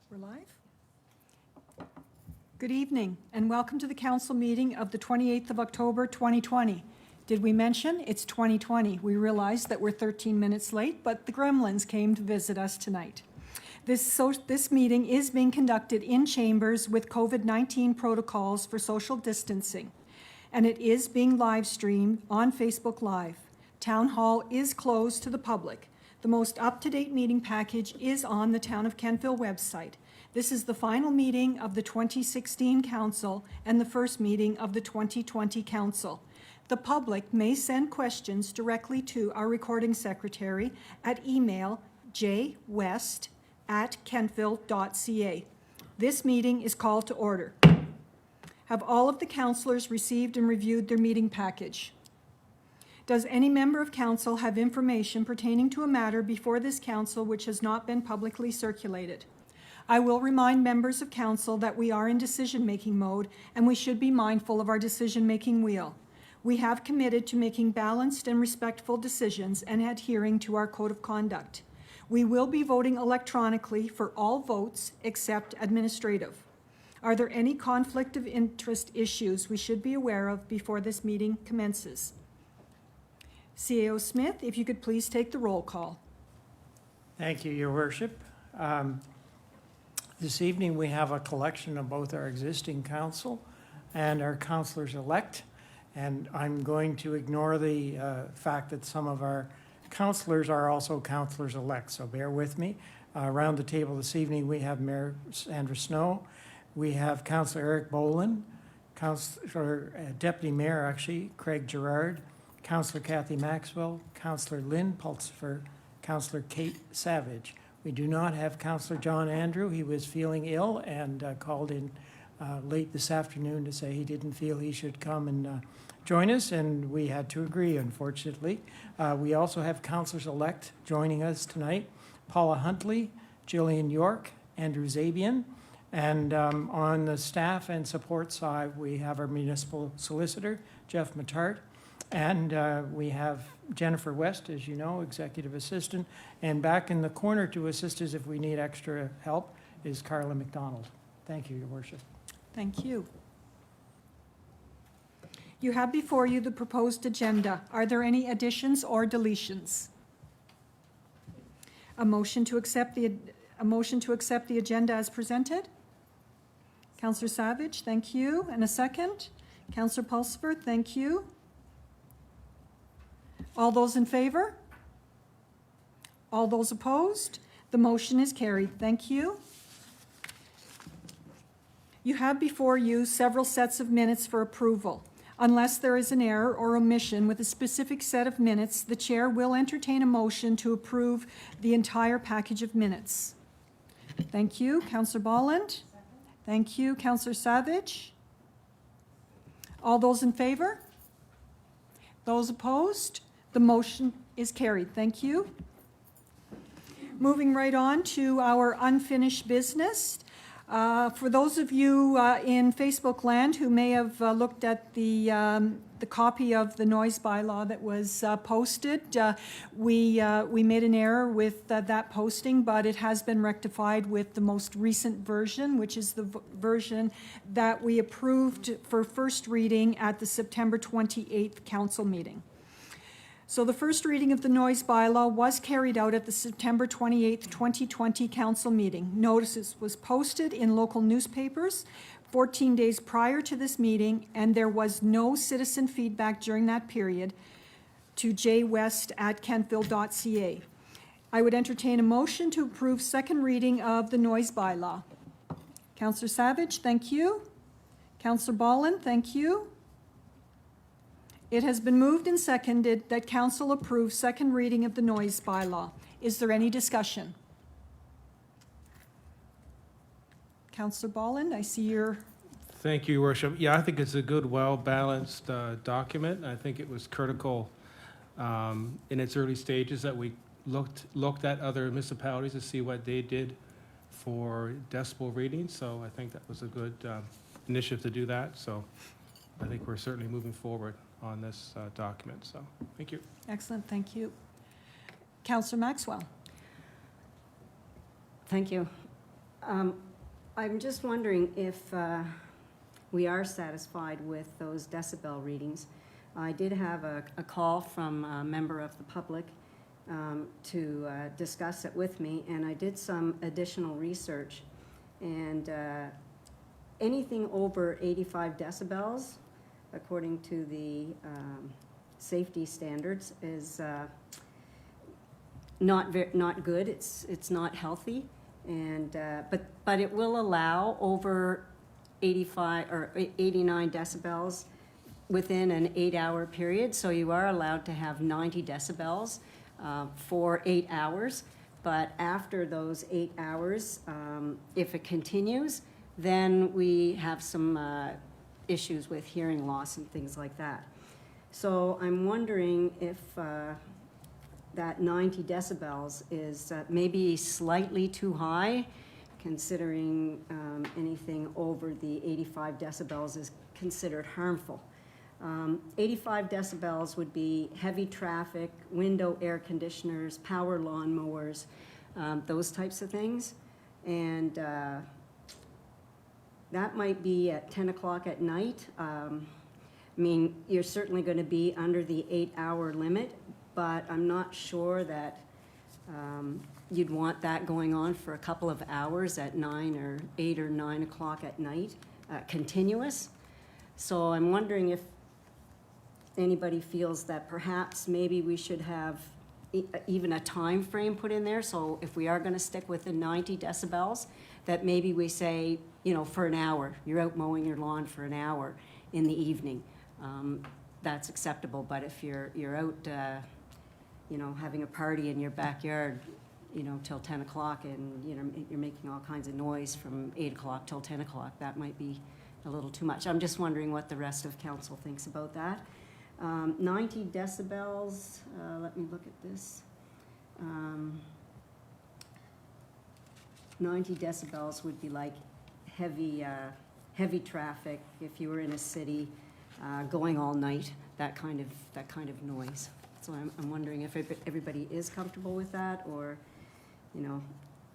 We're live. Good evening, and welcome to the council meeting of the 28th of October, 2020. Did we mention it's 2020? We realized that we're 13 minutes late, but the gremlins came to visit us tonight. This meeting is being conducted in chambers with COVID-19 protocols for social distancing, and it is being live streamed on Facebook Live. Town Hall is closed to the public. The most up-to-date meeting package is on the Town of Kentville website. This is the final meeting of the 2016 council and the first meeting of the 2020 council. The public may send questions directly to our recording secretary at email jwest@kentville.ca. This meeting is called to order. Have all of the councillors received and reviewed their meeting package? Does any member of council have information pertaining to a matter before this council which has not been publicly circulated? I will remind members of council that we are in decision-making mode and we should be mindful of our decision-making wheel. We have committed to making balanced and respectful decisions and adhering to our code of conduct. We will be voting electronically for all votes except administrative. Are there any conflict of interest issues we should be aware of before this meeting commences? CAO Smith, if you could please take the roll call. Thank you, Your Worship. This evening we have a collection of both our existing council and our councillors-elect, and I'm going to ignore the fact that some of our councillors are also councillors-elect, so bear with me. Around the table this evening we have Mayor Sandra Snow, we have Councillor Eric Boland, Deputy Mayor actually, Craig Gerard, Councillor Kathy Maxwell, Councillor Lynn Pulsifer, Councillor Kate Savage. We do not have Councillor John Andrew. He was feeling ill and called in late this afternoon to say he didn't feel he should come and join us, and we had to agree, unfortunately. We also have councillors-elect joining us tonight, Paula Huntley, Jillian York, Andrew Zabian, and on the staff and support side, we have our municipal solicitor, Jeff Matart, and we have Jennifer West, as you know, executive assistant, and back in the corner to assist us if we need extra help is Carla McDonald. Thank you, Your Worship. Thank you. You have before you the proposed agenda. Are there any additions or deletions? A motion to accept the agenda as presented? Councillor Savage, thank you. And a second? Councillor Pulsifer, thank you. All those in favor? All those opposed? The motion is carried. Thank you. You have before you several sets of minutes for approval. Unless there is an error or omission with a specific set of minutes, the chair will entertain a motion to approve the entire package of minutes. Thank you. Councillor Bolland? Thank you. Councillor Savage? All those in favor? Those opposed? The motion is carried. Thank you. Moving right on to our unfinished business. For those of you in Facebook land who may have looked at the copy of the noise bylaw that was posted, we made an error with that posting, but it has been rectified with the most recent version, which is the version that we approved for first reading at the September 28th council meeting. So the first reading of the noise bylaw was carried out at the September 28th, 2020 council meeting. Notices was posted in local newspapers 14 days prior to this meeting, and there was no citizen feedback during that period to jwest@kentville.ca. I would entertain a motion to approve second reading of the noise bylaw. Councillor Savage, thank you. Councillor Bolland, thank you. It has been moved and seconded that council approve second reading of the noise bylaw. Is there any discussion? Councillor Bolland, I see your... Thank you, Your Worship. Yeah, I think it's a good, well-balanced document. I think it was critical in its early stages that we looked at other municipalities to see what they did for decibel readings. So I think that was a good initiative to do that. So I think we're certainly moving forward on this document. So thank you. Excellent, thank you. Councillor Maxwell. Thank you. I'm just wondering if we are satisfied with those decibel readings. I did have a call from a member of the public to discuss it with me, and I did some additional research. And anything over 85 decibels, according to the safety standards, is not good. It's not healthy, and but it will allow over 85 or 89 decibels within an 8-hour period. So you are allowed to have 90 decibels for 8 hours. But after those 8 hours, if it continues, then we have some issues with hearing loss and things like that. So I'm wondering if that 90 decibels is maybe slightly too high, considering anything over the 85 decibels is considered harmful. 85 decibels would be heavy traffic, window air conditioners, power lawnmowers, those types of things. And that might be at 10 o'clock at night. I mean, you're certainly going to be under the 8-hour limit, but I'm not sure that you'd want that going on for a couple of hours at 8 or 9 o'clock at night, continuous. So I'm wondering if anybody feels that perhaps maybe we should have even a time frame put in there. So if we are going to stick with the 90 decibels, that maybe we say, you know, for an hour, you're out mowing your lawn for an hour in the evening. That's acceptable. But if you're out, you know, having a party in your backyard, you know, till 10 o'clock, and you know you're making all kinds of noise from 8 o'clock till 10 o'clock, that might be a little too much. I'm just wondering what the rest of council thinks about that. 90 decibels, let me look at this. 90 decibels would be like heavy traffic if you were in a city, going all night, that kind of noise. So I'm wondering if everybody is comfortable with that, or, you know,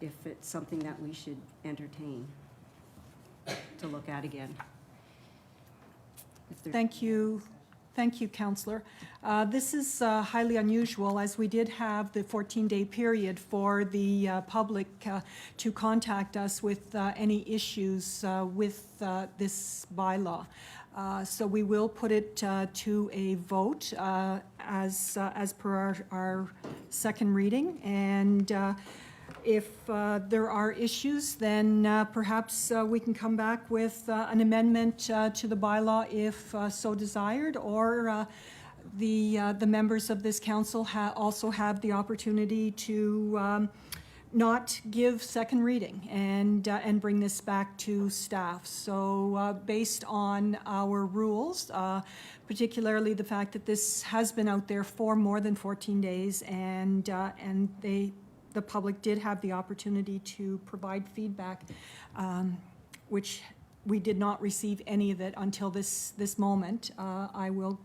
if it's something that we should entertain to look at again. Thank you, Councillor. This is highly unusual, as we did have the 14-day period for the public to contact us with any issues with this bylaw. So we will put it to a vote as per our second reading. And if there are issues, then perhaps we can come back with an amendment to the bylaw if so desired, or the members of this council also have the opportunity to not give second reading and bring this back to staff. So based on our rules, particularly the fact that this has been out there for more than 14 days, and the public did have the opportunity to provide feedback, which we did not receive any of it until this moment. I will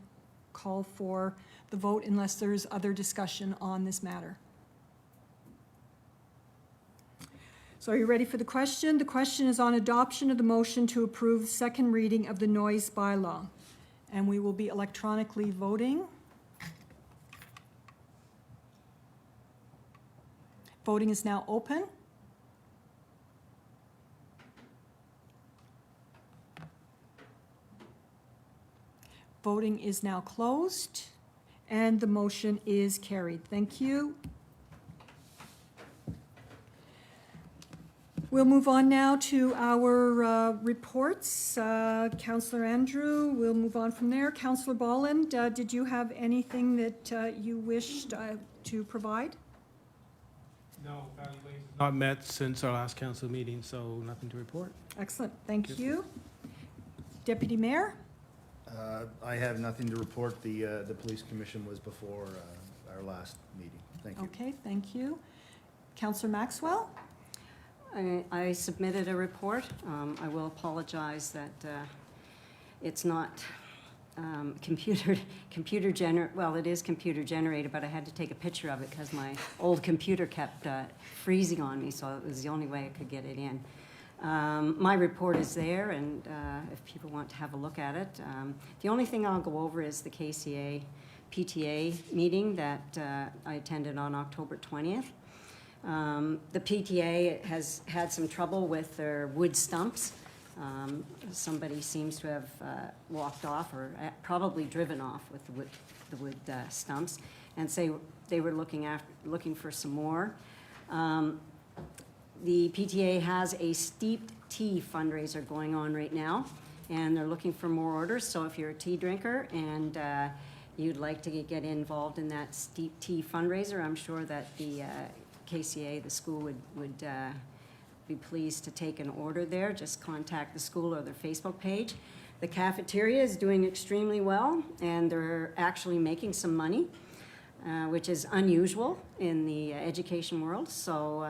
call for the vote unless there's other discussion on this matter. So are you ready for the question? The question is on adoption of the motion to approve the second reading of the noise bylaw. And we will be electronically voting. Voting is now open. Voting is now closed, and the motion is carried. Thank you. We'll move on now to our reports. Councillor Andrew, we'll move on from there. Councillor Bolland, did you have anything that you wished to provide? No, evaluation not met since our last council meeting, so nothing to report. Excellent, thank you. Deputy Mayor? I have nothing to report. The police commission was before our last meeting. Thank you. Okay, thank you. Councillor Maxwell? I submitted a report. I will apologize that it's not well, it is computer generated, but I had to take a picture of it because my old computer kept freezing on me, so it was the only way I could get it in. My report is there, and if people want to have a look at it. The only thing I'll go over is the KCA PTA meeting that I attended on October 20th. The PTA has had some trouble with their wood stumps. Somebody seems to have walked off or probably driven off with the wood stumps, and say they were looking for some more. The PTA has a steeped tea fundraiser going on right now, and they're looking for more orders. So if you're a tea drinker and you'd like to get involved in that steep tea fundraiser, I'm sure that the KCA, the school, would be pleased to take an order there. Just contact the school or their Facebook page. The cafeteria is doing extremely well, and they're actually making some money, which is unusual in the education world. So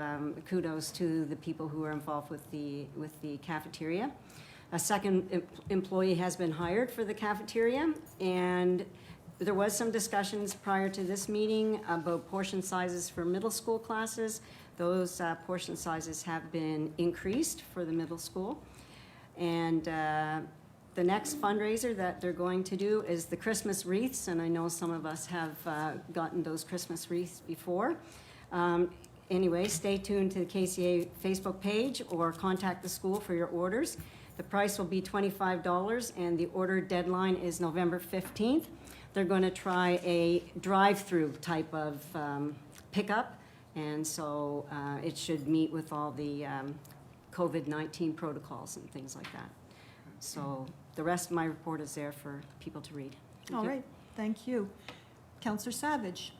kudos to the people who are involved with the cafeteria. A second employee has been hired for the cafeteria, and there was some discussions prior to this meeting about portion sizes for middle school classes. Those portion sizes have been increased for the middle school. And the next fundraiser that they're going to do is the Christmas wreaths, and I know some of us have gotten those Christmas wreaths before. Anyway, stay tuned to the KCA Facebook page or contact the school for your orders. The price will be $25, and the order deadline is November 15th. They're going to try a drive-through type of pickup, and so it should meet with all the COVID-19 protocols and things like that. So the rest of my report is there for people to read. Thank All you. right, thank you. Councillor Savage.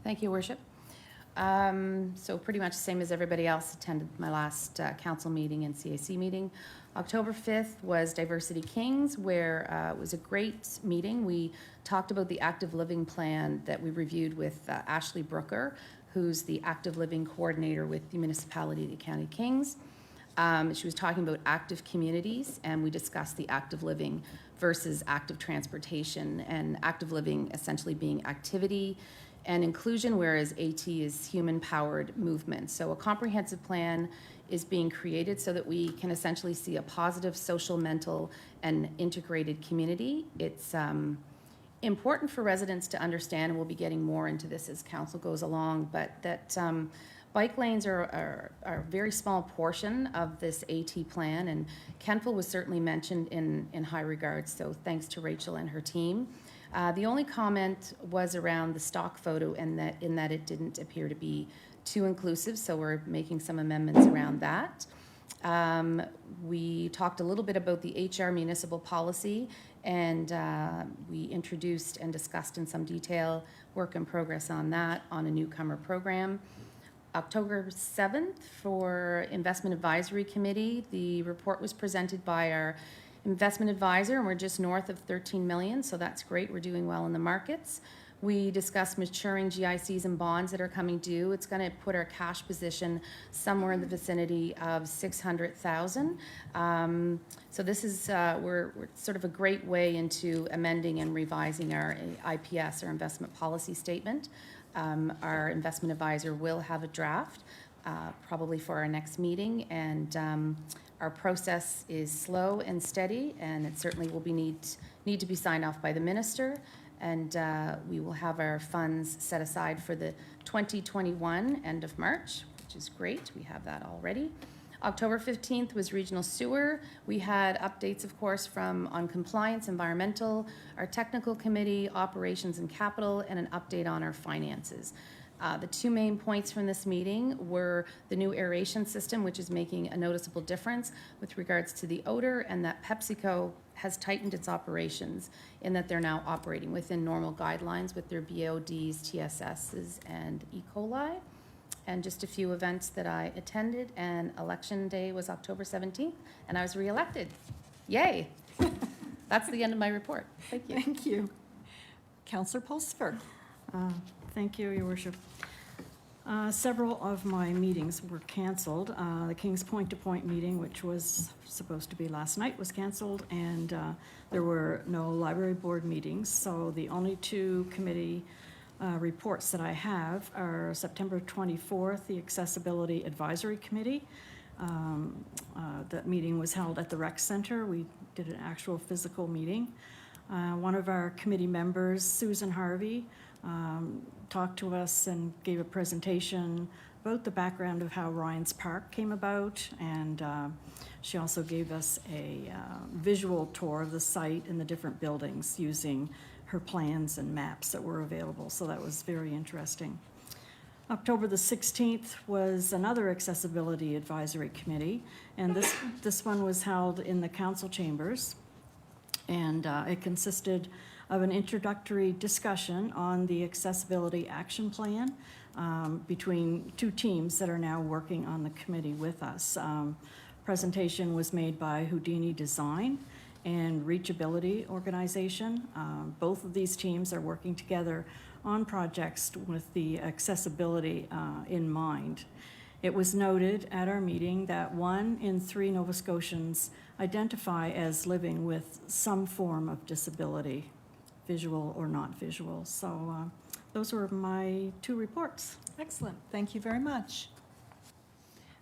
Thank you, Worship. So pretty much the same as everybody else, attended my last council meeting and CAC meeting. October 5th was Diversity Kings, where it was a great meeting. We talked about the active living plan that we reviewed with Ashley Brooker, who's the active living coordinator with the municipality of the County Kings. She was talking about active communities, and we discussed the active living versus active transportation, and active living essentially being activity and inclusion, whereas AT is human-powered movement. So a comprehensive plan is being created so that we can essentially see a positive social, mental, and integrated community. It's important for residents to understand, and we'll be getting more into this as council goes along, but that bike lanes are a very small portion of this AT plan, and Kentville was certainly mentioned in high regards, so thanks to Rachel and her team. The only comment was around the stock photo, and in that it didn't appear to be too inclusive, so we're making some amendments around that. We talked a little bit about the HR municipal policy, and we introduced and discussed in some detail work in progress on that on a newcomer program. October 7th for Investment Advisory Committee, the report was presented by our investment advisor, and we're just north of 13 million, so that's great. We're doing well in the markets. We discussed maturing GICs and bonds that are coming due. It's going to put our cash position somewhere in the vicinity of 600,000. So this is we're sort of a great way into amending and revising our IPS, our investment policy statement. Our investment advisor will have a draft probably for our next meeting, and our process is slow and steady, and it certainly will be need to be signed off by the minister. And we will have our funds set aside for the 2021 end of March, which is great. We have that already. October 15th was regional sewer. We had updates, of course, on compliance, environmental, our technical committee, operations and capital, and an update on our finances. The two main points from this meeting were the new aeration system, which is making a noticeable difference with regards to the odor, and that PepsiCo has tightened its operations in that they're now operating within normal guidelines with their BODs, TSSs, and E. coli. And just a few events that I attended, and election day was October 17th, and I was reelected. Yay! That's the end of my report. Thank you. Thank you. Councillor Pulsifer. Thank you, Your Worship. Several of my meetings were canceled. The Kings Point to Point meeting, which was supposed to be last night, was canceled, and there were no library board meetings. So the only two committee reports that I have are September 24th, the Accessibility Advisory Committee. That meeting was held at the Rec Center. We did an actual physical meeting. One of our committee members, Susan Harvey, talked to us and gave a presentation about the background of how Ryan's Park came about, and she also gave us a visual tour of the site and the different buildings using her plans and maps that were available, so that was very interesting. October the 16th was another Accessibility Advisory Committee, and this one was held in the council chambers, and it consisted of an introductory discussion on the Accessibility Action Plan between two teams that are now working on the committee with us. Presentation was made by Houdini Design and Reachability Organization. Both of these teams are working together on projects with the accessibility in mind. It was noted at our meeting that 1 in 3 Nova Scotians identify as living with some form of disability, visual or not visual. So those were my 2 reports. Excellent, thank you very much.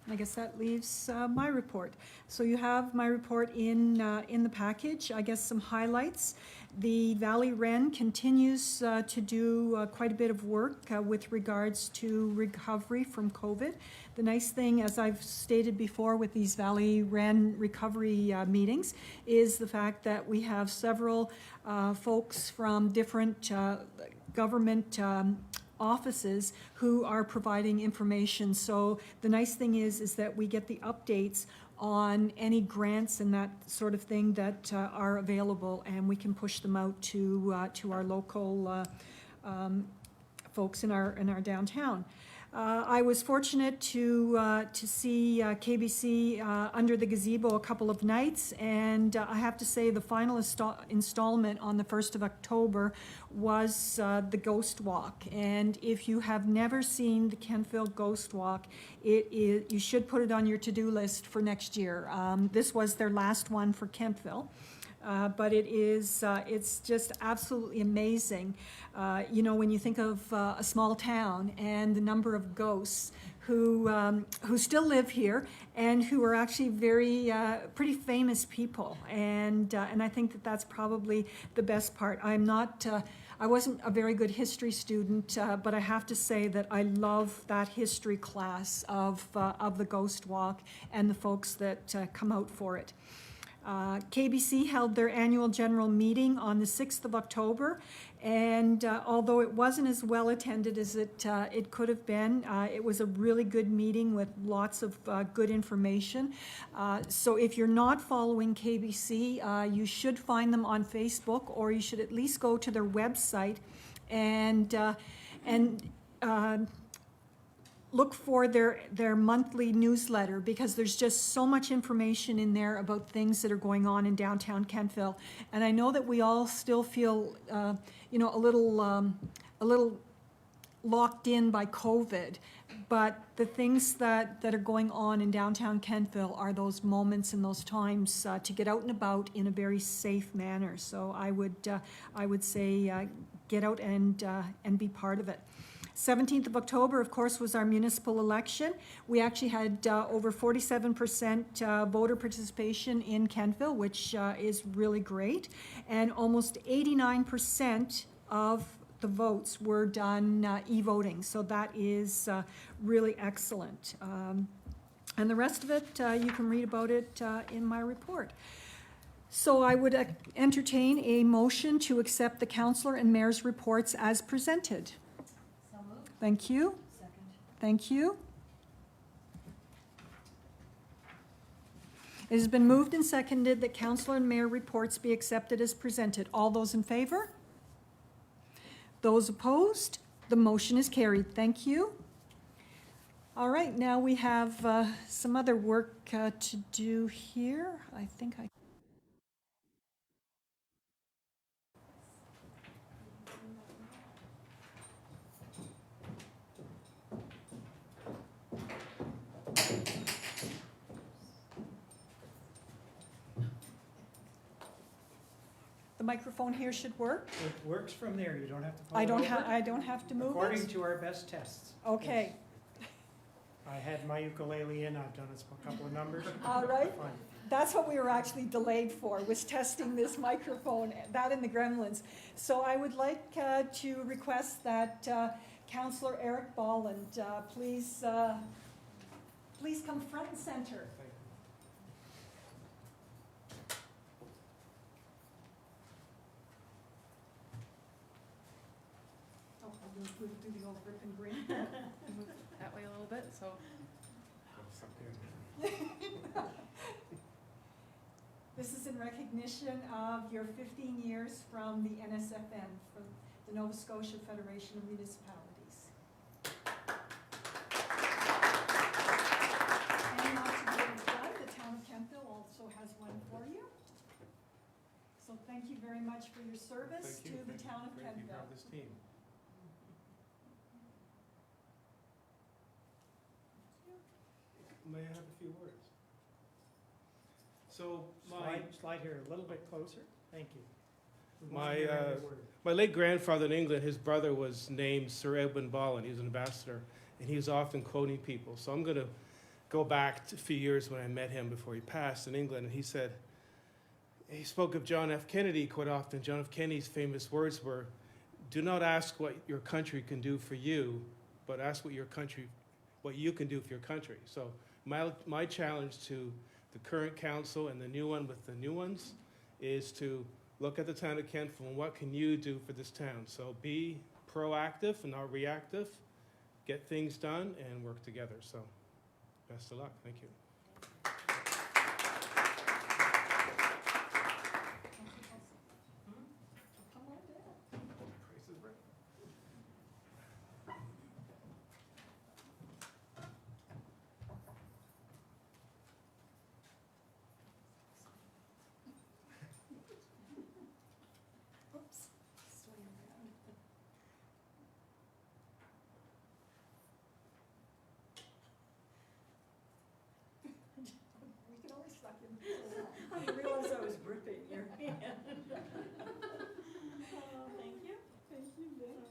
I guess that leaves my report. So you have my report in the package. I guess some highlights. The Valley Wren continues to do quite a bit of work with regards to recovery from COVID. The nice thing, as I've stated before with these Valley Wren recovery meetings, is the fact that we have several folks from different government offices who are providing information. So the nice thing is that we get the updates on any grants and that sort of thing that are available, and we can push them out to our local folks in our downtown. I was fortunate to see KBC under the gazebo a couple of nights, and I have to say the final installment on the 1st of October was the Ghost Walk. And if you have never seen the Kentville Ghost Walk, you should put it on your to-do list for next year. This was their last one for Kentville. But it's just absolutely amazing. You know, when you think of a small town and the number of ghosts who still live here and who are actually pretty famous people, and I think that that's probably the best part. I wasn't a very good history student, but I have to say that I love that history class of the Ghost Walk and the folks that come out for it. KBC held their annual general meeting on the 6th of October, and although it wasn't as well attended as it could have been, it was a really good meeting with lots of good information. So if you're not following KBC, you should find them on Facebook, or you should at least go to their website and look for their monthly newsletter, because there's just so much information in there about things that are going on in downtown Kentville. And I know that we all still feel, a little locked in by COVID, but the things that are going on in downtown Kentville are those moments and those times to get out and about in a very safe manner. So I would say get out and be part of it. 17th of October, of course, was our municipal election. We actually had over 47% voter participation in Kentville, which is really great. And almost 89% of the votes were done e-voting. So that is really excellent. And the rest of it, you can read about it in my report. So I would entertain a motion to accept the councillor and mayor's reports as presented. Thank you. Second. Thank you. It has been moved and seconded that councillor and mayor reports be accepted as presented. All those in favor? Those opposed? The motion is carried. Thank you. All right, now we have some other work to do here. I think I... The microphone here should work? It works from there, you don't have to pull I it don't over. I don't have to move According it? to our best tests. Okay, Yes. I had my ukulele in, I've done a couple of numbers. all right. Fine. That's what we were actually delayed for, was testing this microphone, that and the gremlins. So I would like to request that Councillor Eric Bolland, please come front and center. Oh, we'll do the old rip and grin. Move that way a little bit, so. This is in recognition of your 15 years from the NSFM, from the Nova Scotia Federation of Municipalities. And not to be done, the town of Kentville also has one for you. So thank you very much for your service to the town of Great to be part Kentville. of this team. May I have a few words? So Slide here a little bit closer, thank you. We My, want to hear every word. my late grandfather in England, his brother was named Sir Edwin Bolland. He was an ambassador, and he was often quoting people. So I'm going to go back to a few years when I met him before he passed in England, and he said, he spoke of John F. Kennedy quite often. John F. Kennedy's famous words were, "Do not ask what your country can do for you, but ask what you can do for your country." So my challenge to the current council and the new one with the new ones is to look at the town of Kentville and what can you do for this town. So be proactive and not reactive, get things done, and work together. So best of luck. Thank you. Come on down. Oops, swing around. We can always suck in. I didn't realize I was gripping your hand. Oh, thank you. Thank you, Lynn.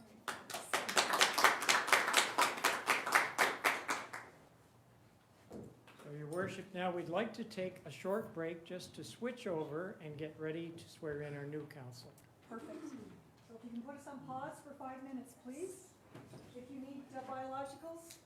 So, Your Worship, now we'd like to take a short break just to switch over and get ready to swear in our new council. Perfect. So if you can put us on pause for 5 minutes, please. If you need biologicals.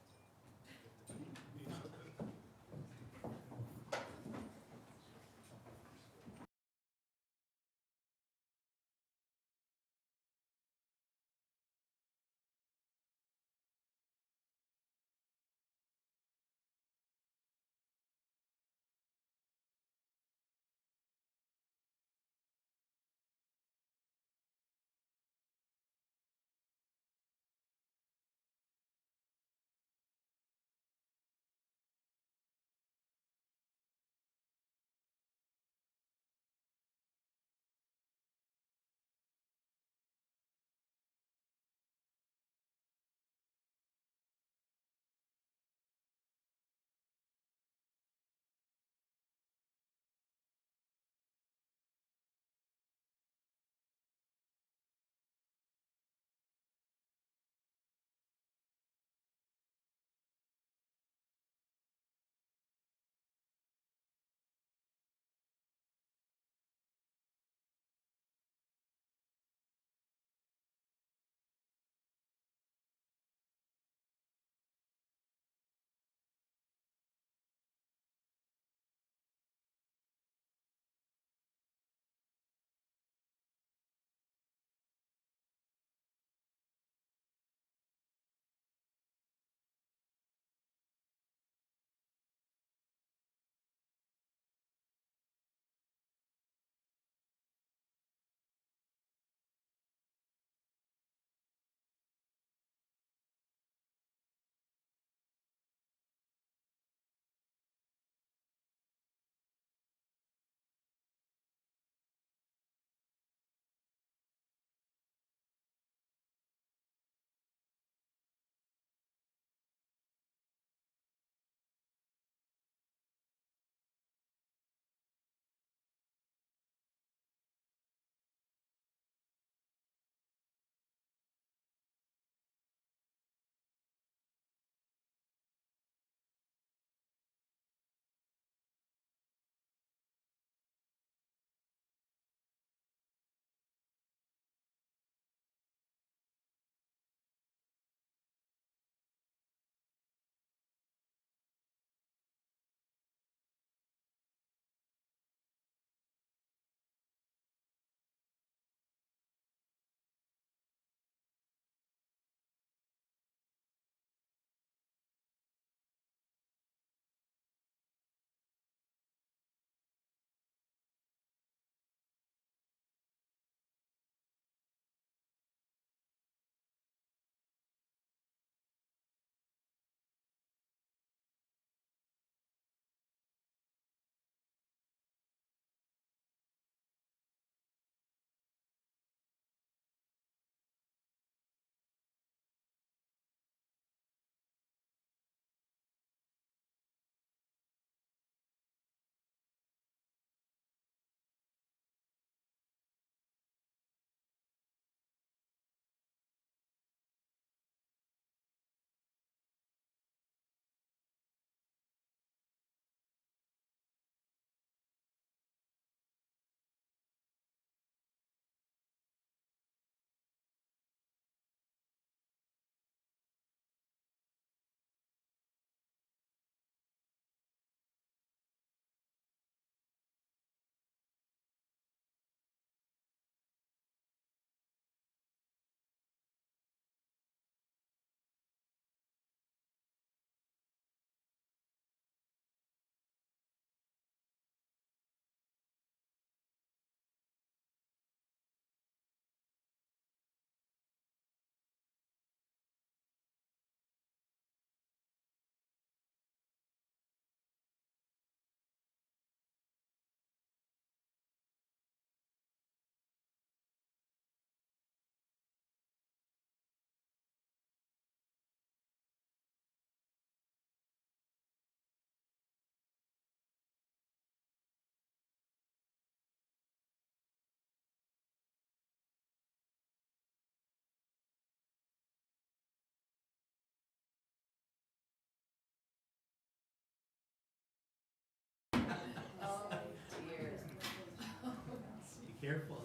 Careful.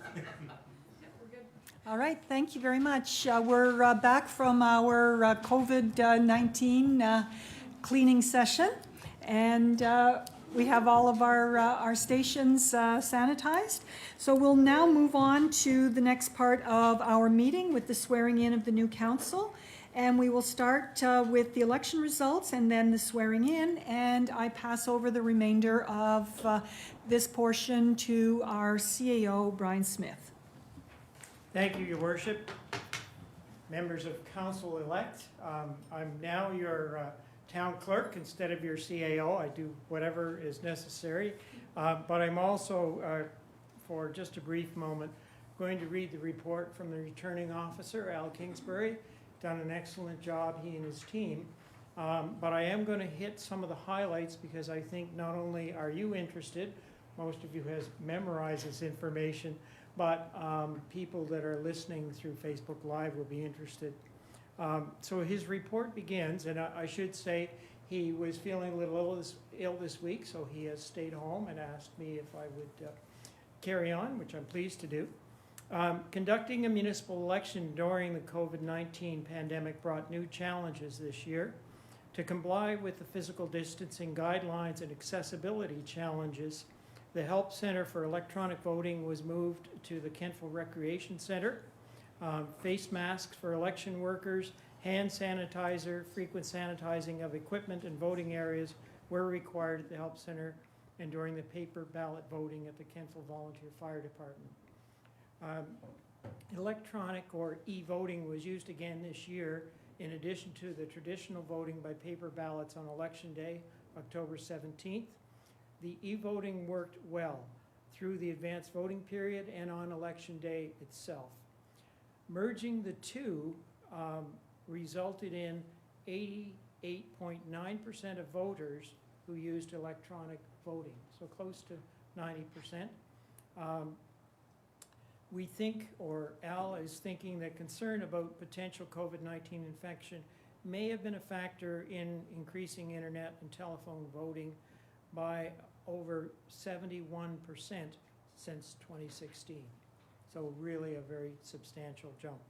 All right, thank you very much. We're back from our COVID-19 cleaning session, and we have all of our stations sanitized. So we'll now move on to the next part of our meeting with the swearing in of the new council. And we will start with the election results and then the swearing in. And I pass over the remainder of this portion to our CAO, Brian Smith. Thank you, Your Worship. Members of council-elect, I'm now your town clerk instead of your CAO. I do whatever is necessary. But I'm also, for just a brief moment, going to read the report from the returning officer, Al Kingsbury. Done an excellent job, he and his team. But I am going to hit some of the highlights because I think not only are you interested, most of you has memorized this information, but people that are listening through Facebook Live will be interested. So his report begins, and I should say he was feeling a little ill this week, so he has stayed home and asked me if I would carry on, which I'm pleased to do. Conducting a municipal election during the COVID-19 pandemic brought new challenges this year. To comply with the physical distancing guidelines and accessibility challenges, the Help Center for Electronic Voting was moved to the Kentville Recreation Center. Face masks for election workers, hand sanitizer, frequent sanitizing of equipment and voting areas were required at the Help Center and during the paper ballot voting at the Kentville Volunteer Fire Department. Electronic or e-voting was used again this year in addition to the traditional voting by paper ballots on Election Day, October 17th. The e-voting worked well through the advanced voting period and on Election Day itself. Merging the two resulted in 88.9% of voters who used electronic voting, so close to 90%. We think, or Al is thinking, that concern about potential COVID-19 infection may have been a factor in increasing internet and telephone voting by over 71% since 2016. So really a very substantial jump.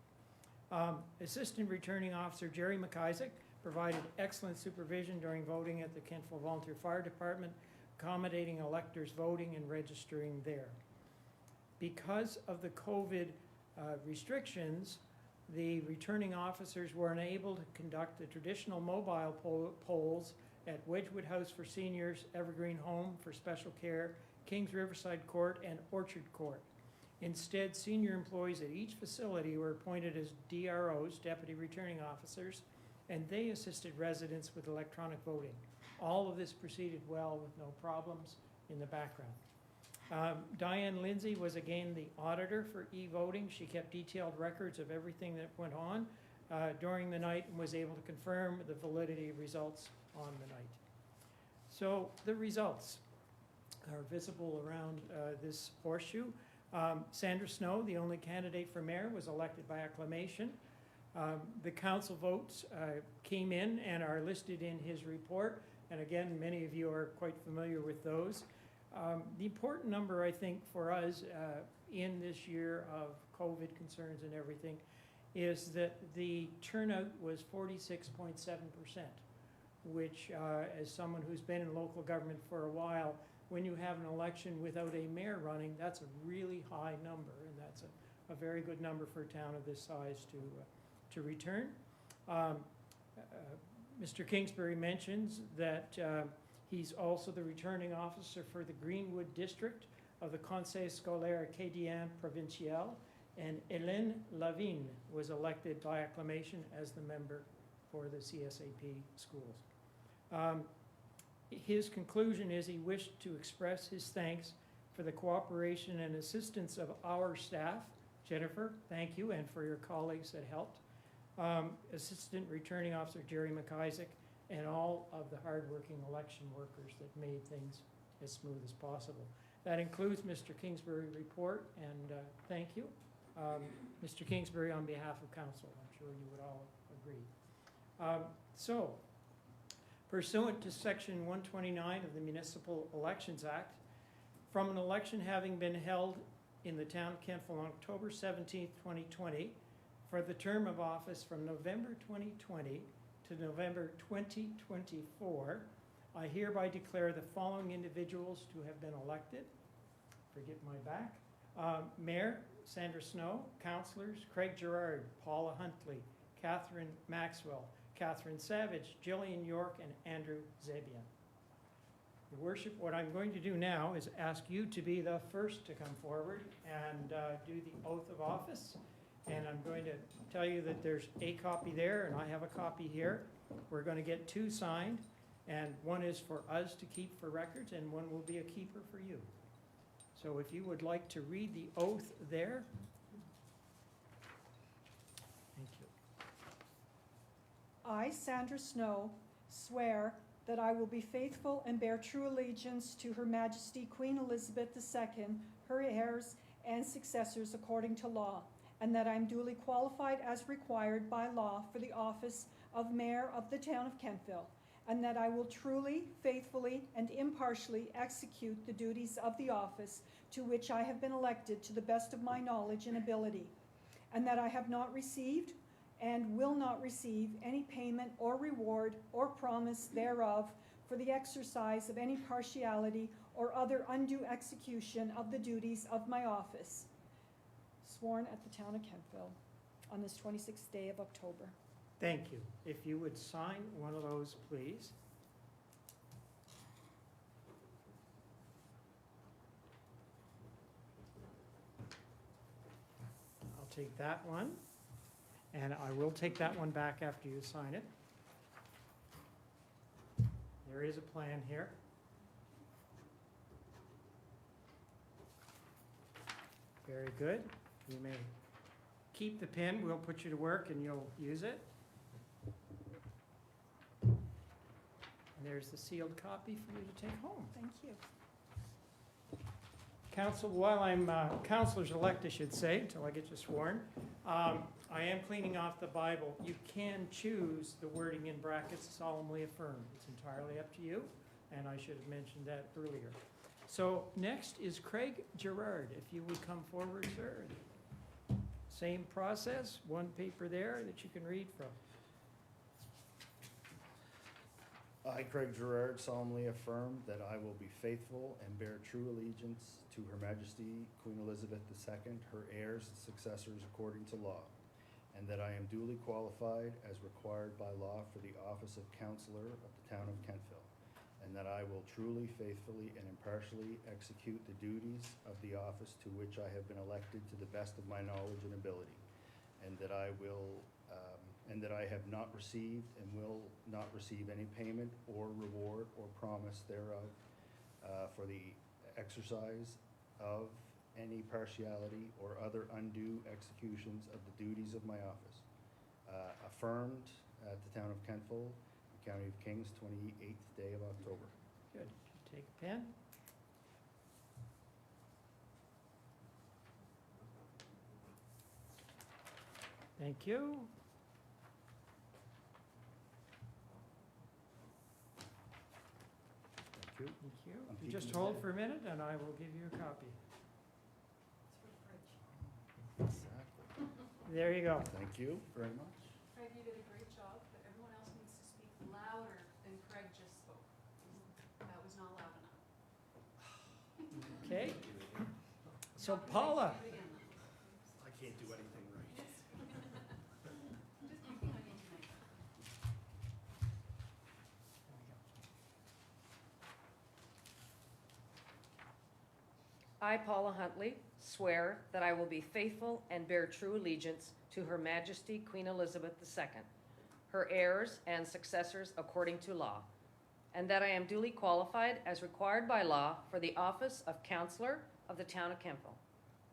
Assistant Returning Officer Jerry McIsaac provided excellent supervision during voting at the Kentville Volunteer Fire Department, accommodating electors voting and registering there. Because of the COVID restrictions, the returning officers were unable to conduct the traditional mobile polls at Wedgwood House for Seniors, Evergreen Home for Special Care, Kings Riverside Court, and Orchard Court. Instead, senior employees at each facility were appointed as DROs, Deputy Returning Officers, and they assisted residents with electronic voting. All of this proceeded well with no problems in the background. Diane Lindsay was again the auditor for e-voting. She kept detailed records of everything that went on during the night and was able to confirm the validity of results on the night. So the results are visible around this horseshoe. Sandra Snow, the only candidate for mayor, was elected by acclamation. The council votes came in and are listed in his report. And again, many of you are quite familiar with those. The important number, I think, for us in this year of COVID concerns and everything is that the turnout was 46.7%, which as someone who's been in local government for a while, when you have an election without a mayor running, that's a really high number, and that's a very good number for a town of this size to return. Mr. Kingsbury mentions that he's also the returning officer for the Greenwood District of the Conseil Scolaire Acadien Provincial, and Hélène Lavigne was elected by acclamation as the member for the CSAP schools. His conclusion is he wished to express his thanks for the cooperation and assistance of our staff. Jennifer, thank you, and for your colleagues that helped. Assistant Returning Officer Jerry McIsaac, and all of the hardworking election workers that made things as smooth as possible. That includes Mr. Kingsbury's report, and thank you. Mr. Kingsbury, on behalf of council, I'm sure you would all agree. So, pursuant to Section 129 of the Municipal Elections Act, from an election having been held in the town of Kentville on October 17th, 2020, for the term of office from November 2020 to November 2024, I hereby declare the following individuals to have been elected. Forget my back. Mayor Sandra Snow, councillors Craig Gerard, Paula Huntley, Catherine Maxwell, Catherine Savage, Jillian York, and Andrew Zabian. Your worship, what I'm going to do now is ask you to be the first to come forward and do the oath of office. And I'm going to tell you that there's a copy there, and I have a copy here. We're going to get two signed, and one is for us to keep for records, and one will be a keeper for you. So if you would like to read the oath there. Thank you. I, Sandra Snow, swear that I will be faithful and bear true allegiance to Her Majesty Queen Elizabeth II, her heirs and successors according to law, and that I am duly qualified as required by law for the office of Mayor of the town of Kentville, and that I will truly, faithfully, and impartially execute the duties of the office to which I have been elected to the best of my knowledge and ability, and that I have not received and will not receive any payment or reward or promise thereof for the exercise of any partiality or other undue execution of the duties of my office. Sworn at the town of Kentville on this 26th day of October. Thank you. If you would sign one of those, please. I'll take that one, and I will take that one back after you sign it. There is a plan here. Very good. You may keep the pen. We'll put you to work and you'll use it. And there's the sealed copy for you to take home. Thank you. Council, while I'm councillors-elect, I should say, until I get you sworn, I am cleaning off the Bible. You can choose the wording in brackets, solemnly affirm. It's entirely up to you, and I should have mentioned that earlier. So next is Craig Gerard. If you would come forward, sir. Same process, one paper there that you can read from. I, Craig Gerard, solemnly affirm that I will be faithful and bear true allegiance to Her Majesty Queen Elizabeth II, her heirs and successors according to law, and that I am duly qualified as required by law for the office of Councillor of the town of Kentville, and that I will truly, faithfully, and impartially execute the duties of the office to which I have been elected to the best of my knowledge and ability, and that I have not received and will not receive any payment or reward or promise thereof for the exercise of any partiality or other undue executions of the duties of my office. Affirmed at the town of Kentville, County of Kings, 28th day of October. Good. Take a pen. Thank you. Thank you. Thank you. I'm You keeping just the hold pen. for a minute and I will give you a copy. Exactly. There you go. Thank you very much. Craig, you did a great job, but everyone else needs to speak louder than Craig just spoke. That was not loud enough. Okay. So Paula, Do it again. I can't do anything right. I'm just picking on you tonight. I, Paula Huntley, swear that I will be faithful and bear true allegiance to Her Majesty Queen Elizabeth II, her heirs and successors according to law, and that I am duly qualified as required by law for the office of Councillor of the town of Kentville,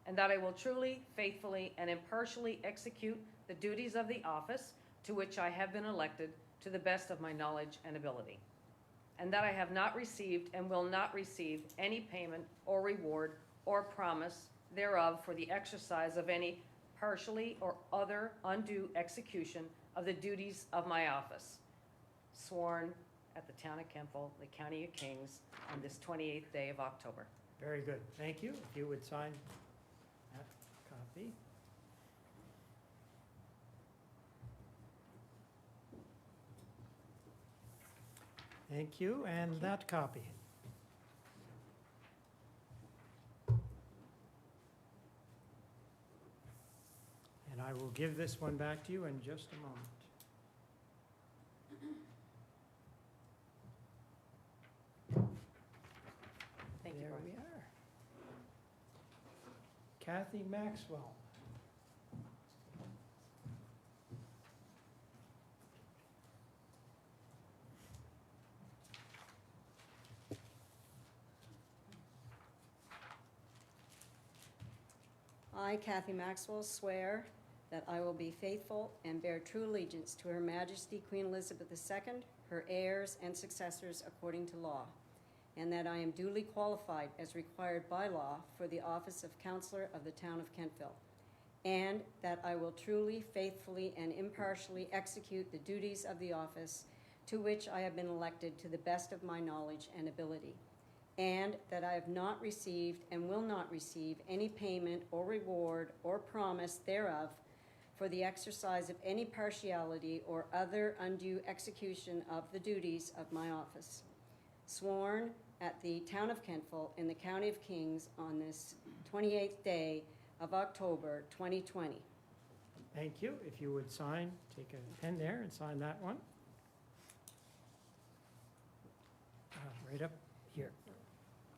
and that I will truly, faithfully, and impartially execute the duties of the office to which I have been elected to the best of my knowledge and ability, and that I have not received and will not receive any payment or reward or promise thereof for the exercise of any partially or other undue execution of the duties of my office. Sworn at the town of Kentville, the County of Kings, on this 28th day of October. very good. Thank you. If you would sign copy. Thank you, and that copy. And I will give this one back to you in just a moment. Thank you, There Brian. we are. Kathy Maxwell. I, Kathy Maxwell, swear that I will be faithful and bear true allegiance to Her Majesty Queen Elizabeth II, her heirs and successors according to law, and that I am duly qualified as required by law for the office of Councillor of the Town of Kentville, and that I will truly, faithfully, and impartially execute the duties of the office to which I have been elected to the best of my knowledge and ability, and that I have not received and will not receive any payment or reward or promise thereof for the exercise of any partiality or other undue execution of the duties of my office. Sworn at the Town of Kentville in the County of Kings on this 28th day of October 2020. Thank you. If you would sign, take a pen there and sign that one. Right up here.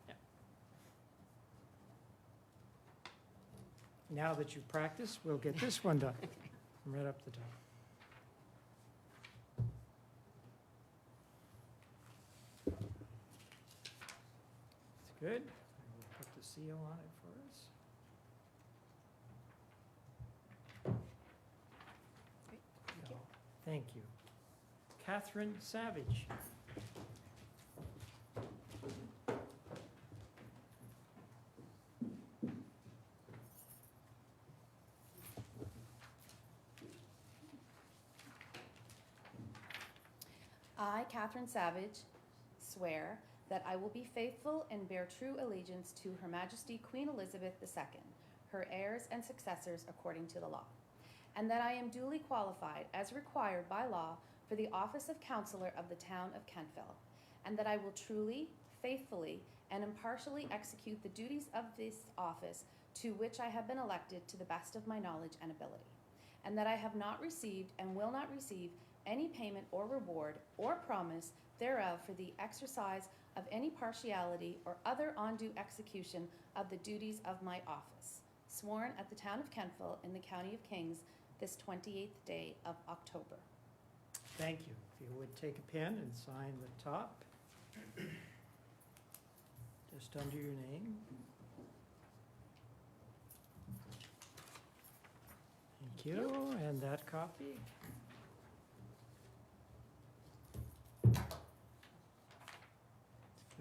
Yeah. Now that you've practiced, we'll get this one done. Right up the top. It's good. I will put the seal on it for us. So, thank you. Catherine Savage. I, Catherine Savage, swear that I will be faithful and bear true allegiance to Her Majesty Queen Elizabeth II, her heirs and successors according to the law, and that I am duly qualified as required by law for the office of Councillor of the Town of Kentville, and that I will truly, faithfully, and impartially execute the duties of this office to which I have been elected to the best of my knowledge and ability, and that I have not received and will not receive any payment or reward or promise thereof for the exercise of any partiality or other undue execution of the duties of my office, sworn at the Town of Kentville in the County of Kings this 28th day of October. Thank you. If you would take a pen and sign the top, just under your name. Thank you, and that copy.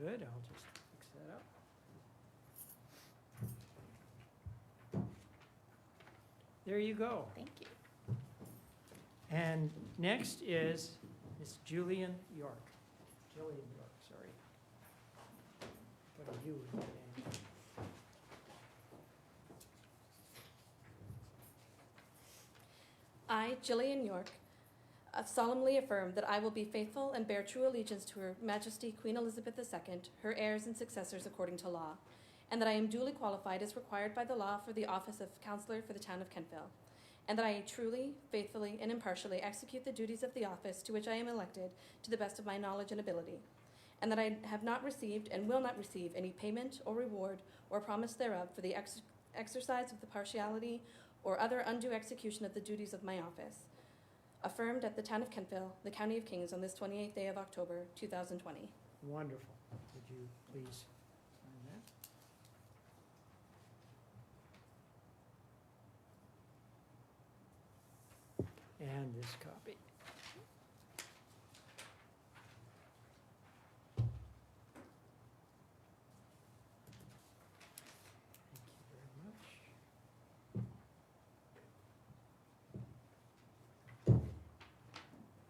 Good, I'll just fix that up. There you go. Thank you. And next is Miss Julian York. Jillian York, sorry. Put a U in that name. I, Jillian York, solemnly affirm that I will be faithful and bear true allegiance to Her Majesty Queen Elizabeth II, her heirs and successors according to law, and that I am duly qualified as required by the law for the office of Councillor for the Town of Kentville, and that I truly, faithfully, and impartially execute the duties of the office to which I am elected to the best of my knowledge and ability, and that I have not received and will not receive any payment or reward or promise thereof for the exercise of the partiality or other undue execution of the duties of my office, affirmed at the Town of Kentville, the County of Kings, on this 28th day of October, 2020. Wonderful. Would you please sign that? And this copy. Thank you very much.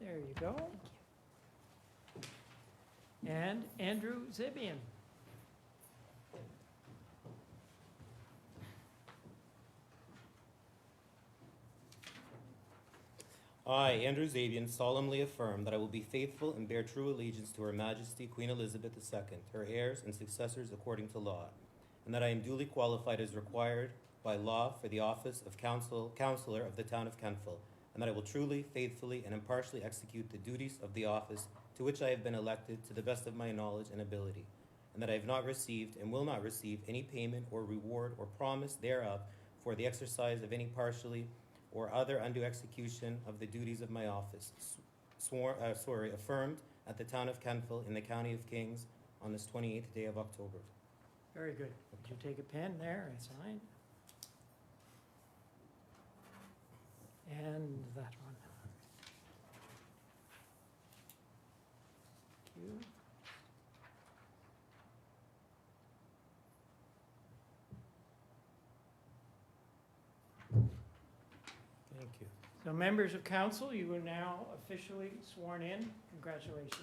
There you go. Thank you. And Andrew Zibian. I, Andrew Zabian, solemnly affirm that I will be faithful and bear true allegiance to Her Majesty Queen Elizabeth II, her heirs and successors according to law, and that I am duly qualified as required by law for the office of Councillor of the Town of Kentville, and that I will truly, faithfully, and impartially execute the duties of the office to which I have been elected to the best of my knowledge and ability, and that I have not received and will not receive any payment or reward or promise thereof for the exercise of any partially or other undue execution of the duties of my office, affirmed at the Town of Kentville in the County of Kings on this 28th day of October. Very good. Would you take a pen there and sign? And that one. Thank you. Thank you. So members of council, you are now officially sworn in. Congratulations.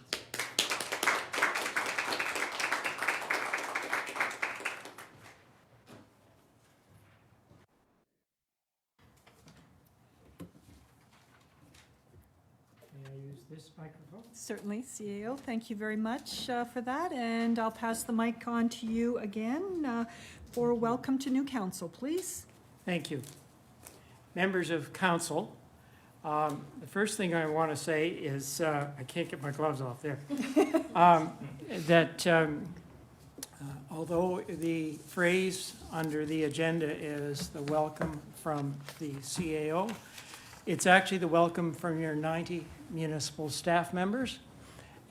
May I use this microphone? Certainly, CAO, thank you very much for that, and I'll pass the mic on to you again for welcome to new council, please. Thank you. Members of council, the first thing I want to say is, I can't get my gloves off there, that although the phrase under the agenda is the welcome from the CAO, it's actually the welcome from your 90 municipal staff members.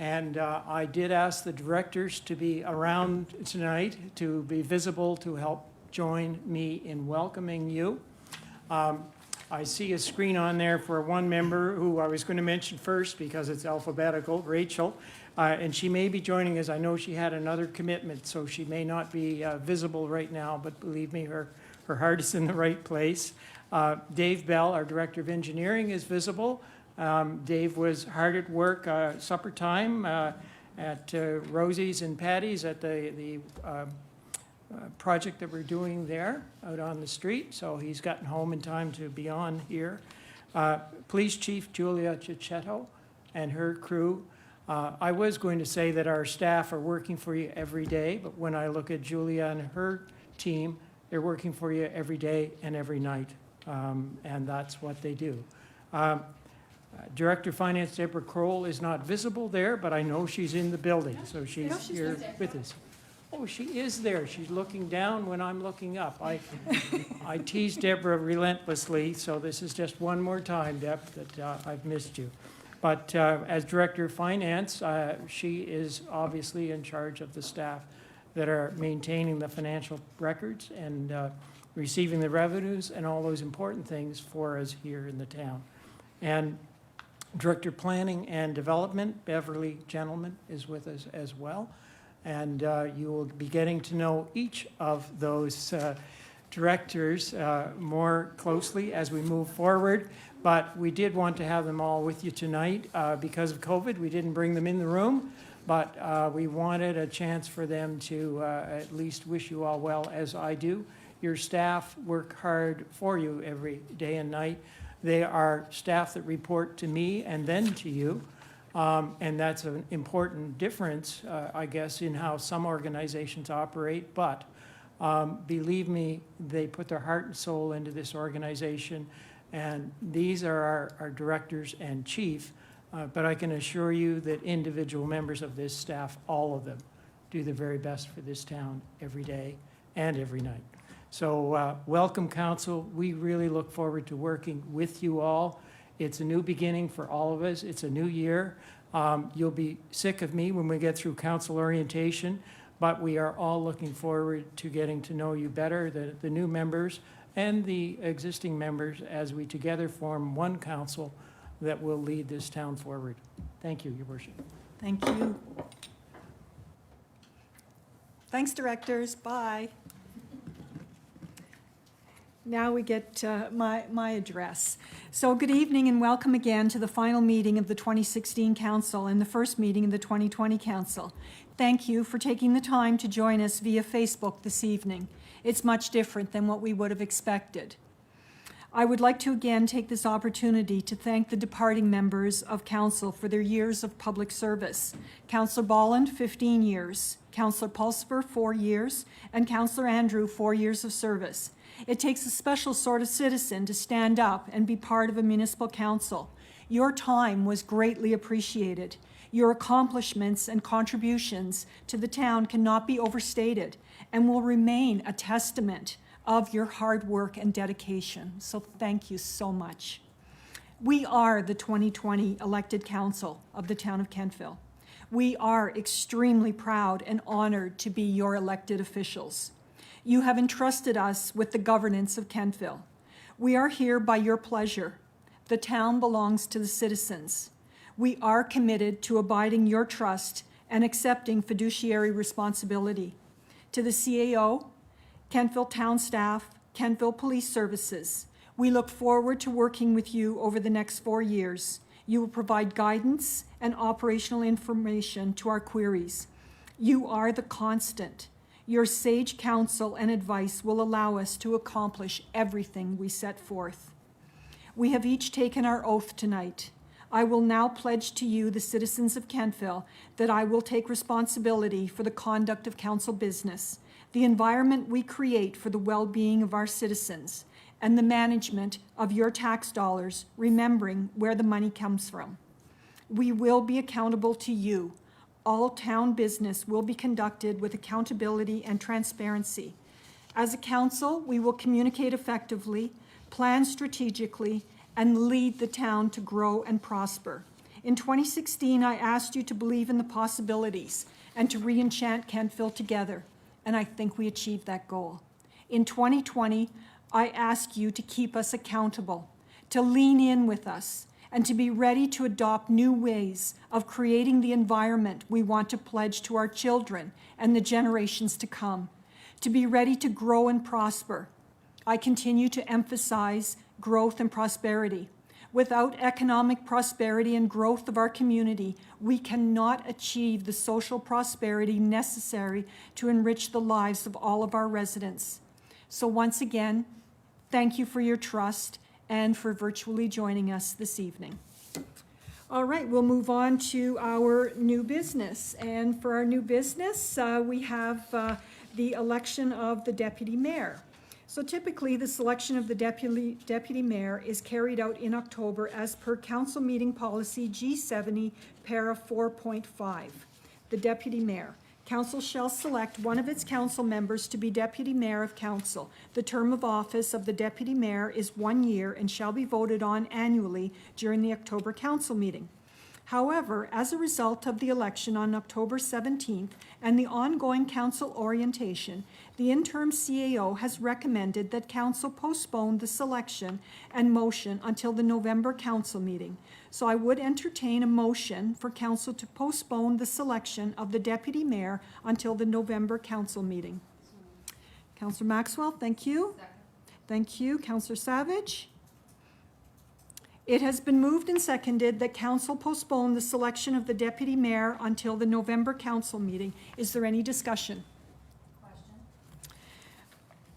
And I did ask the directors to be around tonight to be visible to help join me in welcoming you. I see a screen on there for one member who I was going to mention first because it's alphabetical, Rachel. And she may be joining us. I know she had another commitment, so she may not be visible right now, but believe me, her heart is in the right place. Dave Bell, our Director of Engineering, is visible. Dave was hard at work supper time at Rosie's and Patty's at the project that we're doing there out on the street, so he's gotten home in time to be on here. Police Chief Julia Cicchetto and her crew. I was going to say that our staff are working for you every day, but when I look at Julia and her team, they're working for you every day and every night, and that's what they do. Director of Finance Deborah Kroll is not visible there, but I know she's in the building, so she's here with us. Oh, she is there. She's looking down when I'm looking up. I tease Deborah relentlessly, so this is just one more time, Deb, that I've missed you. But as Director of Finance, she is obviously in charge of the staff that are maintaining the financial records and receiving the revenues and all those important things for us here in the town. And Director of Planning and Development, Beverly Gentleman, is with us as well. And you will be getting to know each of those directors more closely as we move forward. But we did want to have them all with you tonight. Because of COVID, we didn't bring them in the room, but we wanted a chance for them to at least wish you all well, as I do. Your staff work hard for you every day and night. They are staff that report to me and then to you. And that's an important difference, I guess, in how some organizations operate. But believe me, they put their heart and soul into this organization. And these are our directors and chief. But I can assure you that individual members of this staff, all of them, do the very best for this town every day and every night. So welcome, council. We really look forward to working with you all. It's a new beginning for all of us. It's a new year. You'll be sick of me when we get through council orientation, but we are all looking forward to getting to know you better, the new members and the existing members, as we together form one council that will lead this town forward. Thank you, Your Worship. Thank you. Thanks, directors. Bye. Now we get my address. So good evening and welcome again to the final meeting of the 2016 Council and the first meeting of the 2020 Council. Thank you for taking the time to join us via Facebook this evening. It's much different than what we would have expected. I would like to again take this opportunity to thank the departing members of council for their years of public service. Councillor Bolland, 15 years. Councillor Pulsifer, 4 years. And Councillor Andrew, 4 years of service. It takes a special sort of citizen to stand up and be part of a municipal council. Your time was greatly appreciated. Your accomplishments and contributions to the town cannot be overstated and will remain a testament of your hard work and dedication. So thank you so much. We are the 2020 elected council of the town of Kentville. We are extremely proud and honored to be your elected officials. You have entrusted us with the governance of Kentville. We are here by your pleasure. The town belongs to the citizens. We are committed to abiding your trust and accepting fiduciary responsibility. To the CAO, Kentville Town Staff, Kentville Police Services, we look forward to working with you over the next 4 years. You will provide guidance and operational information to our queries. You are the constant. Your sage counsel and advice will allow us to accomplish everything we set forth. We have each taken our oath tonight. I will now pledge to you, the citizens of Kentville, that I will take responsibility for the conduct of council business, the environment we create for the well-being of our citizens, and the management of your tax dollars, remembering where the money comes from. We will be accountable to you. All town business will be conducted with accountability and transparency. As a council, we will communicate effectively, plan strategically, and lead the town to grow and prosper. In 2016, I asked you to believe in the possibilities and to re-enchant Kentville together, and I think we achieved that goal. In 2020, I ask you to keep us accountable, to lean in with us, and to be ready to adopt new ways of creating the environment we want to pledge to our children and the generations to come, to be ready to grow and prosper. I continue to emphasize growth and prosperity. Without economic prosperity and growth of our community, we cannot achieve the social prosperity necessary to enrich the lives of all of our residents. So once again, thank you for your trust and for virtually joining us this evening. All right, we'll move on to our new business. And for our new business, we have the election of the deputy mayor. So typically, the selection of the deputy mayor is carried out in October as per council meeting policy G70, para 4.5. The deputy mayor. Council shall select one of its council members to be deputy mayor of council. The term of office of the deputy mayor is 1 year and shall be voted on annually during the October council meeting. However, as a result of the election on October 17th and the ongoing council orientation, the interim CAO has recommended that council postpone the selection and motion until the November council meeting. So I would entertain a motion for council to postpone the selection of the deputy mayor until the November council meeting. Councillor Maxwell, thank you. Second. Thank you. Councillor Savage. It has been moved and seconded that council postpone the selection of the deputy mayor until the November council meeting. Is there any discussion?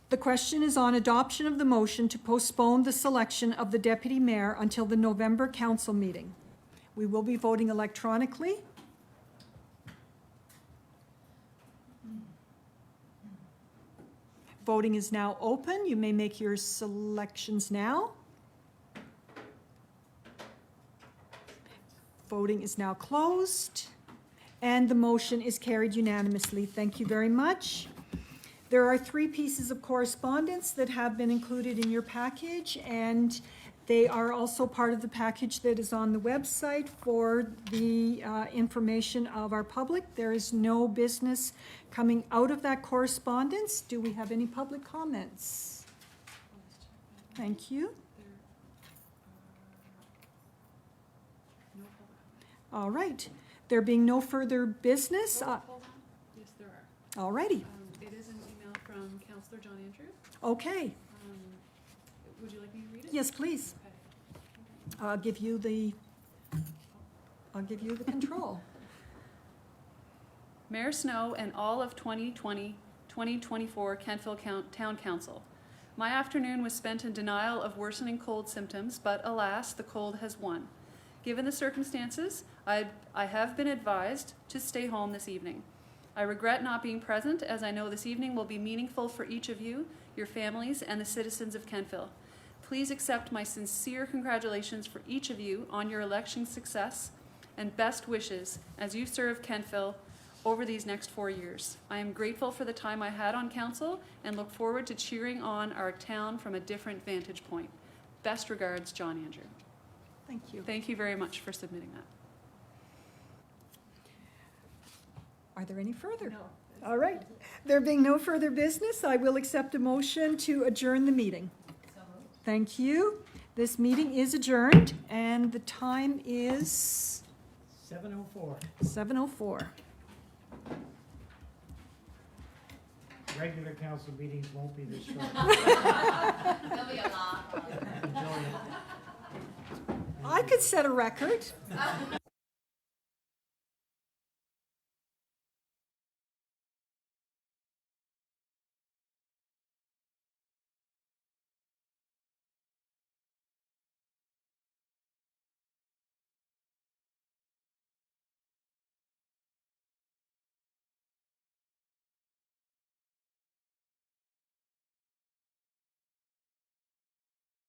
The question is on adoption of the motion to postpone the selection of the deputy mayor until the November council meeting. We will be voting electronically. Voting is now open. You may make your selections now. Voting is now closed, and the motion is carried unanimously. Thank you very much. There are 3 pieces of correspondence that have been included in your package, and they are also part of the package that is on the website for the information of our public. There is no business coming out of that correspondence. Do we have any public comments? Thank you. All right. There being no further business. Yes, there are. All righty. It is an email from Councillor John Andrew. Okay. Would you like me to read it? Yes, please. Okay. I'll give you the control. Mayor Snow and all of 2020-2024 Kentville Town Council. My afternoon was spent in denial of worsening cold symptoms, but alas, the cold has won. Given the circumstances, I have been advised to stay home this evening. I regret not being present, as I know this evening will be meaningful for each of you, your families, and the citizens of Kentville. Please accept my sincere congratulations for each of you on your election success and best wishes as you serve Kentville over these next 4 years. I am grateful for the time I had on council and look forward to cheering on our town from a different vantage point. Best regards, John Andrew. Thank you. Thank you very much for submitting that. Are there any further? No. All right. There being no further business, I will accept a motion to adjourn the meeting. Thank you. This meeting is adjourned, and the time is 7:04. 7:04. Regular council meetings won't be this short. There'll be a lot. Enjoy it. I could set a record.